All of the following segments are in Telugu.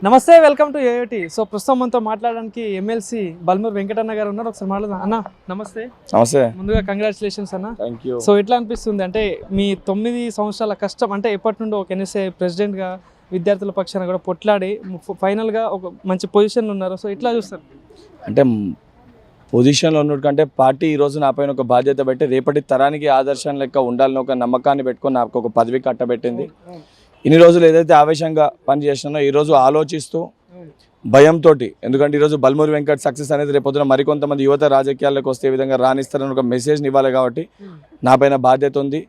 నమస్తే, వెల్కమ్ టు ఏఐటి. సో ప్రస్తుతం మనతో మాట్లాడడానికి ఎమ్మెల్సీ బల్మూరు వెంకటన్న గారు ఉన్నారు. ఒకసారి మాట్లాడదాం. అన్న నమస్తే. నమస్తే. ముందుగా కంగ్రాచులేషన్స్ అన్న. Thank you. సో ఎట్లా అనిపిస్తుంది అంటే మీ 9 సంవత్సరాల కష్టం అంటే ఎప్పటి నుండి ఒక ఎన్ఎస్ఏ ప్రెసిడెంట్గా విద్యార్థుల పక్షాన కూడా పొట్లాడి ఫైనల్గా ఒక మంచి పొజిషన్లో ఉన్నారు. సో ఎట్లా చూస్తారు? అంటే పొజిషన్లో ఉన్నకంటే పార్టీ ఈరోజు నా పైన ఒక బాధ్యత పెట్టి రేపటి తరానికి ఆదర్శం లెక్క ఉండాలని ఒక నమ్మకాన్ని పెట్టుకొని నాకు ఒక పదవి కట్టబెట్టింది. ఇన్ని రోజులు ఏదైతే ఆవేశంగా పనిచేసినానో ఈరోజు ఆలోచిస్తూ భయంతో, ఎందుకంటే ఈరోజు బల్మూరు వెంకట్ సక్సెస్ అనేది రేపొద్దున మరికొంతమంది యువత రాజకీయాల్లోకి వస్తే విధంగా రాణిస్తారని ఒక మెసేజ్ని ఇవ్వాలి. కాబట్టి నా పైన బాధ్యత ఉంది.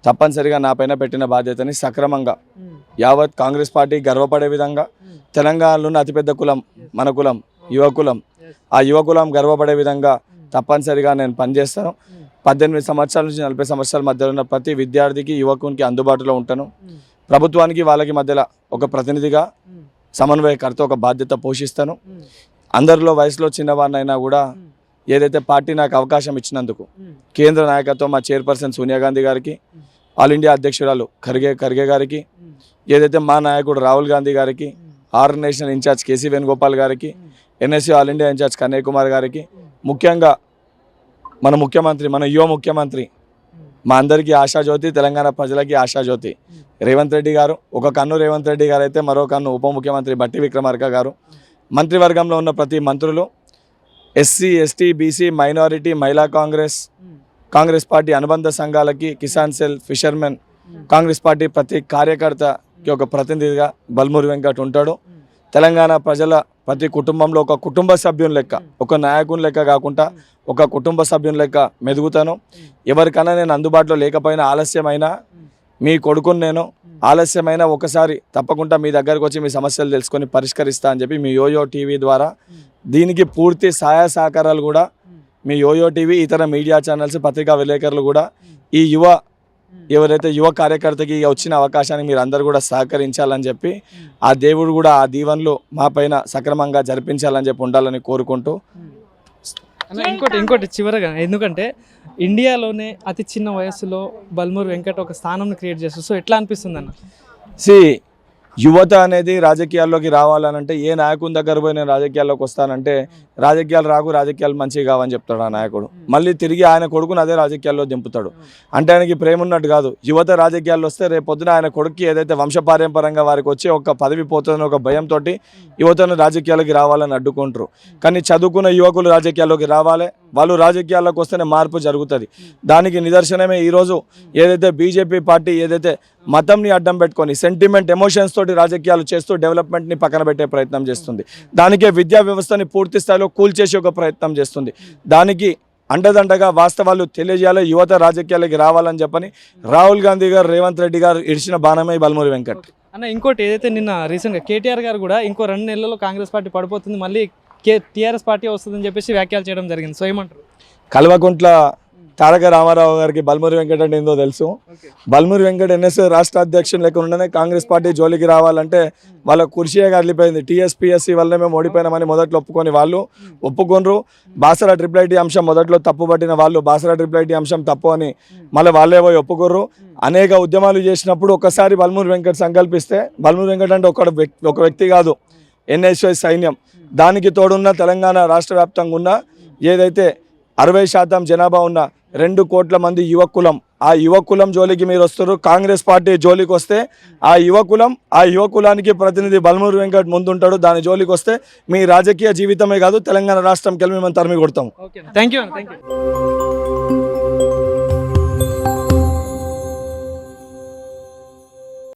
తప్పనిసరిగా నా పైన పెట్టిన బాధ్యతని సక్రమంగా యావత్ కాంగ్రెస్ పార్టీ గర్వపడే విధంగా, తెలంగాణలో ఉన్న అతిపెద్ద కులం మన కులం యువ కులం, ఆ యువ కులం గర్వపడే విధంగా తప్పనిసరిగా నేను పనిచేస్తాను. 18 సంవత్సరాల నుంచి 40 సంవత్సరాల మధ్యలో ఉన్న ప్రతి విద్యార్థికి యువకునికి అందుబాటులో ఉంటాను. ప్రభుత్వానికి వాళ్ళకి మధ్యలో ఒక ప్రతినిధిగా సమన్వయకర్త ఒక బాధ్యత పోషిస్తాను. అందరిలో వయసులో చిన్నవాడినైనా కూడా ఏదైతే పార్టీ నాకు అవకాశం ఇచ్చినందుకు కేంద్ర నాయకత్వం మా చైర్పర్సన్ సోనియా గాంధీ గారికి, ఆల్ ఇండియా అధ్యక్షురాలు ఖర్గే గారికి, ఏదైతే మా నాయకుడు రాహుల్ గాంధీ గారికి, ఆర్గనైజేషన్ ఇన్ఛార్జ్ కేసీ వేణుగోపాల్ గారికి, NSC all India incharge Kanhaiya Kumar గారికి, ముఖ్యంగా మన ముఖ్యమంత్రి, మన యువ ముఖ్యమంత్రి, మా అందరికీ ఆశాజ్యోతి, తెలంగాణ ప్రజలకి ఆశాజ్యోతి రేవంత్ రెడ్డి గారు. ఒక కన్ను రేవంత్ రెడ్డి గారు అయితే మరో కన్ను ఉప ముఖ్యమంత్రి బట్టి విక్రమార్క గారు, మంత్రివర్గంలో ఉన్న ప్రతి మంత్రులు, ఎస్సీ ఎస్టీ బీసీ మైనారిటీ మహిళా కాంగ్రెస్ పార్టీ అనుబంధ సంఘాలకి, Kisan cell, fishermen, Congress party ప్రతి కార్యకర్తకి ఒక ప్రతినిధిగా బల్మూరు వెంకట్ ఉంటాడు. తెలంగాణ ప్రజల ప్రతి కుటుంబంలో ఒక కుటుంబ సభ్యుని లెక్క, ఒక నాయకుని లెక్క కాకుండా ఒక కుటుంబ సభ్యుని లెక్క మెదుగుతాను. ఎవరికైనా నేను అందుబాటులో లేకపోయినా, ఆలస్యమైనా మీ కొడుకుని నేను ఆలస్యమైనా ఒకసారి తప్పకుండా మీ దగ్గరకు వచ్చి మీ సమస్యలు తెలుసుకొని పరిష్కరిస్తా అని చెప్పి మీ యోయో టీవీ ద్వారా దీనికి పూర్తి సహాయ సహకారాలు కూడా మీ యోయో టీవీ, ఇతర మీడియా ఛానల్స్, పత్రికా విలేకరులు కూడా ఈ ఎవరైతే యువ కార్యకర్తకి వచ్చిన అవకాశాన్ని మీరు అందరూ కూడా సహకరించాలని చెప్పి, ఆ దేవుడు కూడా ఆ దీవెనలు మా పైన సక్రమంగా జరిపించాలని చెప్పి ఉండాలని కోరుకుంటూ. ఇంకోటి చివరగా, ఎందుకంటే ఇండియాలోనే అతి చిన్న వయసులో బల్మూరు వెంకట్ ఒక స్థానం క్రియేట్ చేస్తారు. సో ఎట్లా అనిపిస్తుంది అన్న? యువత అనేది రాజకీయాల్లోకి రావాలనంటే ఏ నాయకుని దగ్గర పోయి నేను రాజకీయాల్లోకి వస్తానంటే రాజకీయాలు మంచిగా కావని చెప్తాడు ఆ నాయకుడు. మళ్ళీ తిరిగి ఆయన కొడుకుని అదే రాజకీయాల్లో దింపుతాడు. అంటే ఆయనకి ప్రేమ ఉన్నట్టు కాదు. యువత రాజకీయాల్లో వస్తే రేపు పొద్దున ఆయన కొడుక్కి ఏదైతే వంశపారంపరంగా వారికి వచ్చి ఒక పదవి పోతుందని ఒక భయంతో యువతను రాజకీయాల్లోకి రావాలని అడ్డుకుంటారు. కానీ చదువుకున్న యువకులు రాజకీయాల్లోకి రావాలి. వాళ్ళు రాజకీయాల్లోకి వస్తేనే మార్పు జరుగుతుంది. దానికి నిదర్శనమే ఈరోజు ఏదైతే బీజేపీ పార్టీ ఏదైతే మతంని అడ్డం పెట్టుకొని సెంటిమెంట్, ఎమోషన్స్ తోటి రాజకీయాలు చేస్తూ డెవలప్మెంట్ని పక్కన పెట్టే ప్రయత్నం చేస్తుంది. దానికే విద్యా వ్యవస్థని పూర్తి స్థాయిలో కూల్చేసే ఒక ప్రయత్నం చేస్తుంది. దానికి అండదండగా వాస్తవాలు తెలియజేయాలి, యువత రాజకీయాలకి రావాలని చెప్పని రాహుల్ గాంధీ గారు, రేవంత్ రెడ్డి గారు ఇడిచిన బాణమే బల్మూరు వెంకట్ అన్న. ఇంకోటి ఏదైతే నిన్న రీసెంట్గా కేటీఆర్ గారు కూడా ఇంకో 2 నెలల్లో కాంగ్రెస్ పార్టీ పడిపోతుంది, మళ్ళీ టీఆర్ఎస్ పార్టీ వస్తుందని చెప్పేసి వ్యాఖ్యలు చేయడం జరిగింది. సో ఏమంటారు? కల్వకుంట్ల తారక రామారావు గారికి బల్మూరు వెంకట్ అంటే ఏందో తెలుసు. బల్మూరు వెంకట్ ఎన్ఎస్ఏ రాష్ట్ర అధ్యక్షులు లెక్క ఉండనే కాంగ్రెస్ పార్టీ జోలికి రావాలంటే వాళ్ళ కుర్చీయే కదిలిపోయింది. టీఎస్పీఎస్సీ వల్లనే మేము ఓడిపోయినామని మొదట్లో ఒప్పుకొని వాళ్ళు ఒప్పుకొనరు. బాసరా ట్రిపుల్ అంశం మొదట్లో తప్పు పట్టిన వాళ్ళు బాసరా ట్రిపుల్ అంశం తప్పు అని మళ్ళీ వాళ్ళే పోయి ఒప్పుకోర్రు. అనేక ఉద్యమాలు చేసినప్పుడు ఒకసారి బల్మూరు వెంకట్ సంకల్పిస్తే, బల్మూరు వెంకట్ అంటే ఒక వ్యక్తి కాదు, ఎన్ఎస్ఐ సైన్యం. దానికి తోడున్న తెలంగాణ రాష్ట్ర వ్యాప్తంగా ఉన్న ఏదైతే 60% జనాభా ఉన్న 2 కోట్ల మంది యువకులం, ఆ యువకులం జోలికి మీరు వస్తారు. కాంగ్రెస్ పార్టీ జోలికి వస్తే ఆ యువకులానికి ప్రతినిధి బల్మూరు వెంకట్ ముందుంటాడు. దాని జోలికి వస్తే మీ రాజకీయ జీవితమే కాదు, తెలంగాణ రాష్ట్రం కెళ్ళి మేము తరిమి కొడతాం. Thank you.